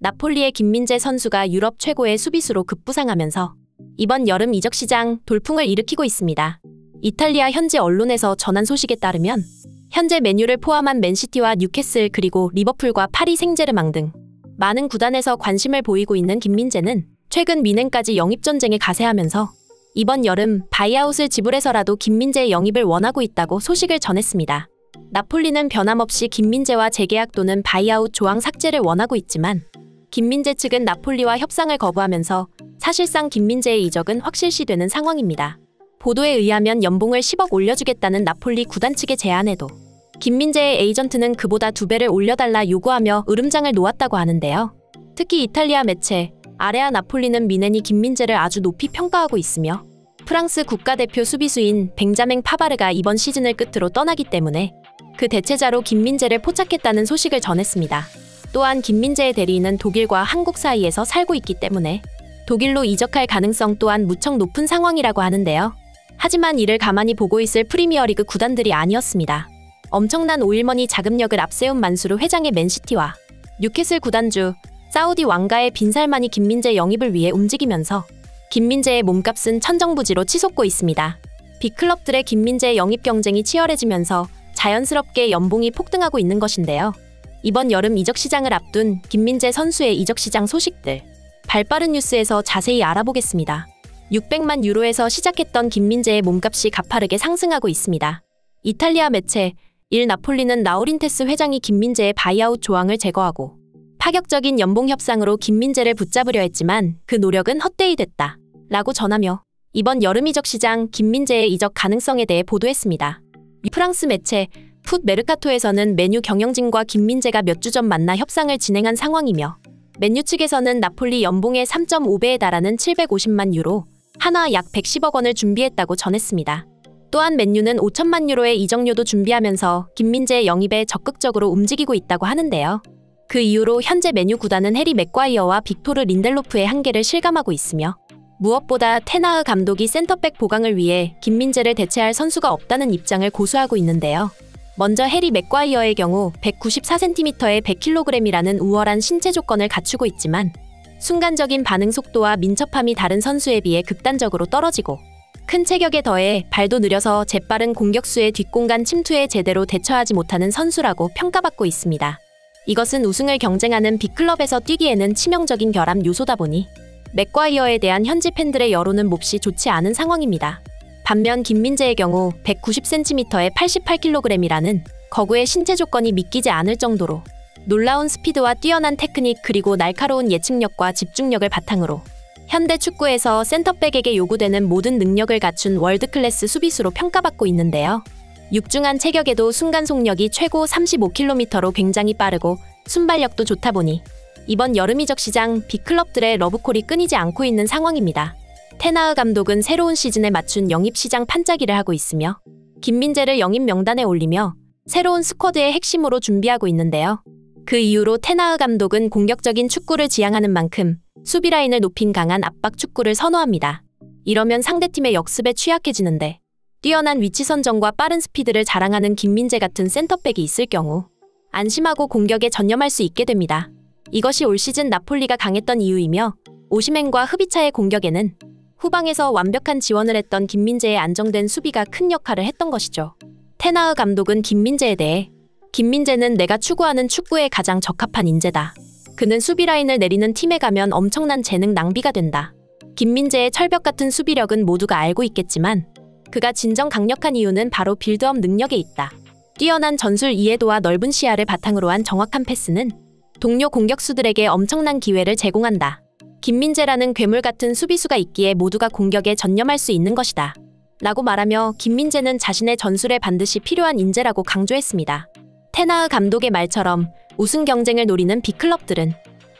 나폴리의 김민재 선수가 유럽 최고의 수비수로 급부상하면서 이번 여름 이적 시장 돌풍을 일으키고 있습니다. 이탈리아 현지 언론에서 전한 소식에 따르면 현재 맨유를 포함한 맨시티와 뉴캐슬 그리고 리버풀과 파리 생제르맹 등 많은 구단에서 관심을 보이고 있는 김민재는 최근 미넨까지 영입 전쟁에 가세하면서 이번 여름 바이아웃을 지불해서라도 김민재의 영입을 원하고 있다고 소식을 전했습니다. 나폴리는 변함없이 김민재와 재계약 또는 바이아웃 조항 삭제를 원하고 있지만 김민재 측은 나폴리와 협상을 거부하면서 사실상 김민재의 이적은 확실시되는 상황입니다. 보도에 의하면 연봉을 10억 올려주겠다는 나폴리 구단 측의 제안에도 김민재의 에이전트는 그보다 2배를 올려달라 요구하며 으름장을 놓았다고 하는데요. 특히 이탈리아 매체 아레아 나폴리는 미넨이 김민재를 아주 높이 평가하고 있으며 프랑스 국가대표 수비수인 벤자맹 파바르가 이번 시즌을 끝으로 떠나기 때문에 그 대체자로 김민재를 포착했다는 소식을 전했습니다. 또한 김민재의 대리인은 독일과 한국 사이에서 살고 있기 때문에 독일로 이적할 가능성 또한 무척 높은 상황이라고 하는데요. 하지만 이를 가만히 보고 있을 프리미어리그 구단들이 아니었습니다. 엄청난 오일머니 자금력을 앞세운 만수르 회장의 맨시티와 뉴캐슬 구단주 사우디 왕가의 빈살만이 김민재 영입을 위해 움직이면서 김민재의 몸값은 천정부지로 치솟고 있습니다. 빅클럽들의 김민재 영입 경쟁이 치열해지면서 자연스럽게 연봉이 폭등하고 있는 것인데요. 이번 여름 이적 시장을 앞둔 김민재 선수의 이적 시장 소식들 발빠른 뉴스에서 자세히 알아보겠습니다. 600만 유로에서 시작했던 김민재의 몸값이 가파르게 상승하고 있습니다. 이탈리아 매체 일 나폴리는 라우린테스 회장이 김민재의 바이아웃 조항을 제거하고 파격적인 연봉 협상으로 김민재를 붙잡으려 했지만 그 노력은 헛되이 됐다 라고 전하며 이번 여름 이적 시장 김민재의 이적 가능성에 대해 보도했습니다. 프랑스 매체 풋 메르카토에서는 맨유 경영진과 김민재가 몇 주 전 만나 협상을 진행한 상황이며 맨유 측에서는 나폴리 연봉의 3.5배에 달하는 750만 유로, 한화 약 110억 원을 준비했다고 전했습니다. 또한 맨유는 5천만 유로의 이적료도 준비하면서 김민재의 영입에 적극적으로 움직이고 있다고 하는데요. 그 이후로 현재 맨유 구단은 해리 맥과이어와 빅토르 린델로프의 한계를 실감하고 있으며 무엇보다 테나흐 감독이 센터백 보강을 위해 김민재를 대체할 선수가 없다는 입장을 고수하고 있는데요. 먼저 해리 맥과이어의 경우 194cm에 100kg이라는 우월한 신체 조건을 갖추고 있지만 순간적인 반응 속도와 민첩함이 다른 선수에 비해 극단적으로 떨어지고 큰 체격에 더해 발도 느려서 재빠른 공격수의 뒷공간 침투에 제대로 대처하지 못하는 선수라고 평가받고 있습니다. 이것은 우승을 경쟁하는 빅클럽에서 뛰기에는 치명적인 결함 요소다 보니 맥과이어에 대한 현지 팬들의 여론은 몹시 좋지 않은 상황입니다. 반면 김민재의 경우 190cm에 88kg이라는 거구의 신체 조건이 믿기지 않을 정도로 놀라운 스피드와 뛰어난 테크닉 그리고 날카로운 예측력과 집중력을 바탕으로 현대 축구에서 센터백에게 요구되는 모든 능력을 갖춘 월드클래스 수비수로 평가받고 있는데요. 육중한 체격에도 순간 속력이 최고 35km로 굉장히 빠르고 순발력도 좋다 보니 이번 여름 이적 시장 빅클럽들의 러브콜이 끊이지 않고 있는 상황입니다. 테나흐 감독은 새로운 시즌에 맞춘 영입 시장 판짜기를 하고 있으며 김민재를 영입 명단에 올리며 새로운 스쿼드의 핵심으로 준비하고 있는데요. 그 이후로 테나흐 감독은 공격적인 축구를 지향하는 만큼 수비 라인을 높인 강한 압박 축구를 선호합니다. 이러면 상대팀의 역습에 취약해지는데 뛰어난 위치 선정과 빠른 스피드를 자랑하는 김민재 같은 센터백이 있을 경우 안심하고 공격에 전념할 수 있게 됩니다. 이것이 올 시즌 나폴리가 강했던 이유이며 오시멘과 흡이차의 공격에는 후방에서 완벽한 지원을 했던 김민재의 안정된 수비가 큰 역할을 했던 것이죠. 테나흐 감독은 김민재에 대해 김민재는 내가 추구하는 축구에 가장 적합한 인재다. 그는 수비 라인을 내리는 팀에 가면 엄청난 재능 낭비가 된다. 김민재의 철벽 같은 수비력은 모두가 알고 있겠지만 그가 진정 강력한 이유는 바로 빌드업 능력에 있다. 뛰어난 전술 이해도와 넓은 시야를 바탕으로 한 정확한 패스는 동료 공격수들에게 엄청난 기회를 제공한다. 김민재라는 괴물 같은 수비수가 있기에 모두가 공격에 전념할 수 있는 것이다. 라고 말하며 김민재는 자신의 전술에 반드시 필요한 인재라고 강조했습니다. 테나흐 감독의 말처럼 우승 경쟁을 노리는 빅클럽들은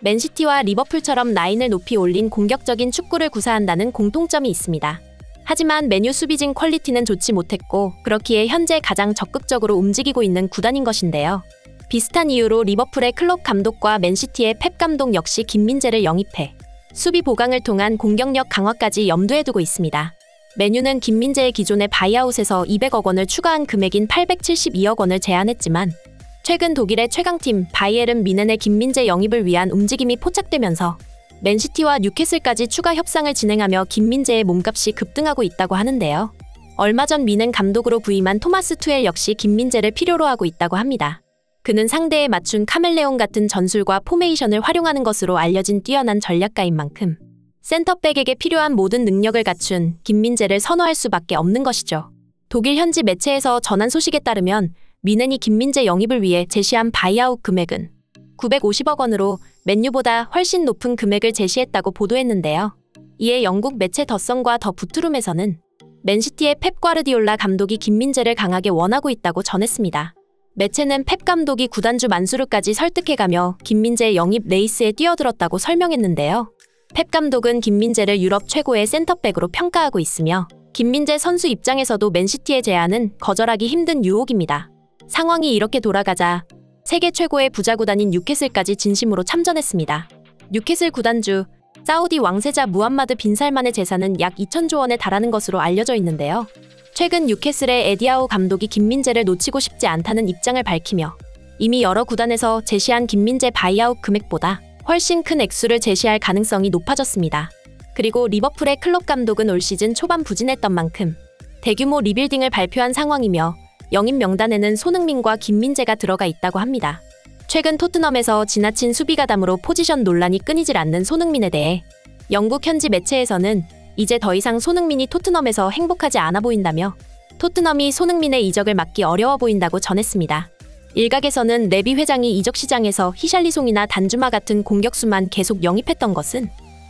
맨시티와 리버풀처럼 라인을 높이 올린 공격적인 축구를 구사한다는 공통점이 있습니다. 하지만 맨유 수비진 퀄리티는 좋지 못했고 그렇기에 현재 가장 적극적으로 움직이고 있는 구단인 것인데요. 비슷한 이유로 리버풀의 클롭 감독과 맨시티의 펩 감독 역시 김민재를 영입해 수비 보강을 통한 공격력 강화까지 염두에 두고 있습니다. 맨유는 김민재의 기존의 바이아웃에서 200억 원을 추가한 금액인 872억 원을 제안했지만 최근 독일의 최강팀 바이에른 뮌헨의 김민재 영입을 위한 움직임이 포착되면서 맨시티와 뉴캐슬까지 추가 협상을 진행하며 김민재의 몸값이 급등하고 있다고 하는데요. 얼마 전 뮌헨 감독으로 부임한 토마스 투엘 역시 김민재를 필요로 하고 있다고 합니다. 그는 상대에 맞춘 카멜레온 같은 전술과 포메이션을 활용하는 것으로 알려진 뛰어난 전략가인 만큼 센터백에게 필요한 모든 능력을 갖춘 김민재를 선호할 수밖에 없는 것이죠. 독일 현지 매체에서 전한 소식에 따르면 뮌헨이 김민재 영입을 위해 제시한 바이아웃 금액은 950억 원으로 맨유보다 훨씬 높은 금액을 제시했다고 보도했는데요. 이에 영국 매체 더선과 더 부트룸에서는 맨시티의 펩 과르디올라 감독이 김민재를 강하게 원하고 있다고 전했습니다. 매체는 펩 감독이 구단주 만수르까지 설득해가며 김민재의 영입 레이스에 뛰어들었다고 설명했는데요. 펩 감독은 김민재를 유럽 최고의 센터백으로 평가하고 있으며 김민재 선수 입장에서도 맨시티의 제안은 거절하기 힘든 유혹입니다. 상황이 이렇게 돌아가자 세계 최고의 부자 구단인 뉴캐슬까지 진심으로 참전했습니다. 뉴캐슬 구단주 사우디 왕세자 무함마드 빈 살만의 재산은 약 2천조 원에 달하는 것으로 알려져 있는데요. 최근 뉴캐슬의 에디아우 감독이 김민재를 놓치고 싶지 않다는 입장을 밝히며 이미 여러 구단에서 제시한 김민재 바이아웃 금액보다 훨씬 큰 액수를 제시할 가능성이 높아졌습니다. 그리고 리버풀의 클롭 감독은 올 시즌 초반 부진했던 만큼 대규모 리빌딩을 발표한 상황이며 영입 명단에는 손흥민과 김민재가 들어가 있다고 합니다. 최근 토트넘에서 지나친 수비 가담으로 포지션 논란이 끊이질 않는 손흥민에 대해 영국 현지 매체에서는 이제 더 이상 손흥민이 토트넘에서 행복하지 않아 보인다며 토트넘이 손흥민의 이적을 막기 어려워 보인다고 전했습니다. 일각에서는 레비 회장이 이적 시장에서 히샬리송이나 단주마 같은 공격수만 계속 영입했던 것은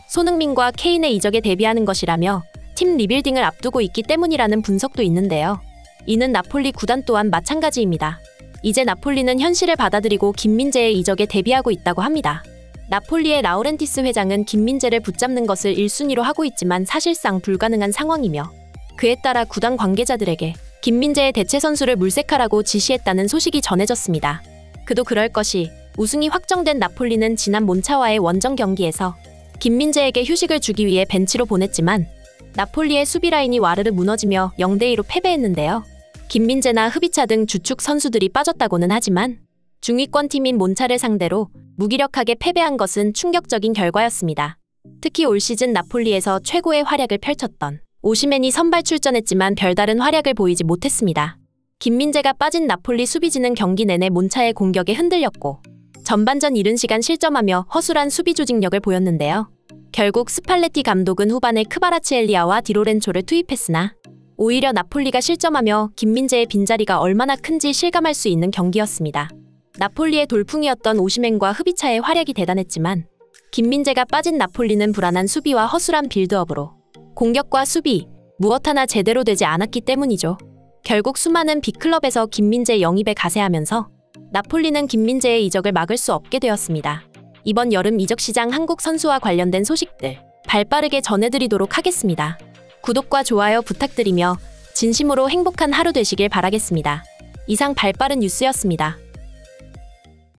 손흥민과 케인의 이적에 대비하는 것이라며 팀 리빌딩을 앞두고 있기 때문이라는 분석도 있는데요. 이는 나폴리 구단 또한 마찬가지입니다. 이제 나폴리는 현실을 받아들이고 김민재의 이적에 대비하고 있다고 합니다. 나폴리의 라우렌티스 회장은 김민재를 붙잡는 것을 1순위로 하고 있지만 사실상 불가능한 상황이며 그에 따라 구단 관계자들에게 김민재의 대체 선수를 물색하라고 지시했다는 소식이 전해졌습니다. 그도 그럴 것이 우승이 확정된 나폴리는 지난 몬차와의 원정 경기에서 김민재에게 휴식을 주기 위해 벤치로 보냈지만 나폴리의 수비 라인이 와르르 무너지며 0대2로 패배했는데요. 김민재나 흡이차 등 주축 선수들이 빠졌다고는 하지만 중위권 팀인 몬차를 상대로 무기력하게 패배한 것은 충격적인 결과였습니다. 특히 올 시즌 나폴리에서 최고의 활약을 펼쳤던 오시멘이 선발 출전했지만 별다른 활약을 보이지 못했습니다. 김민재가 빠진 나폴리 수비진은 경기 내내 몬차의 공격에 흔들렸고 전반전 이른 시간 실점하며 허술한 수비 조직력을 보였는데요. 결국 스팔레티 감독은 후반에 크바라치엘리아와 디로렌초를 투입했으나 오히려 나폴리가 실점하며 김민재의 빈자리가 얼마나 큰지 실감할 수 있는 경기였습니다. 나폴리의 돌풍이었던 오시멘과 흡이차의 활약이 대단했지만 김민재가 빠진 나폴리는 불안한 수비와 허술한 빌드업으로 공격과 수비, 무엇 하나 제대로 되지 않았기 때문이죠. 결국 수많은 빅클럽에서 김민재 영입에 가세하면서 나폴리는 김민재의 이적을 막을 수 없게 되었습니다. 이번 여름 이적 시장 한국 선수와 관련된 소식들 발빠르게 전해드리도록 하겠습니다. 구독과 좋아요 부탁드리며 진심으로 행복한 하루 되시길 바라겠습니다. 이상 발빠른 뉴스였습니다.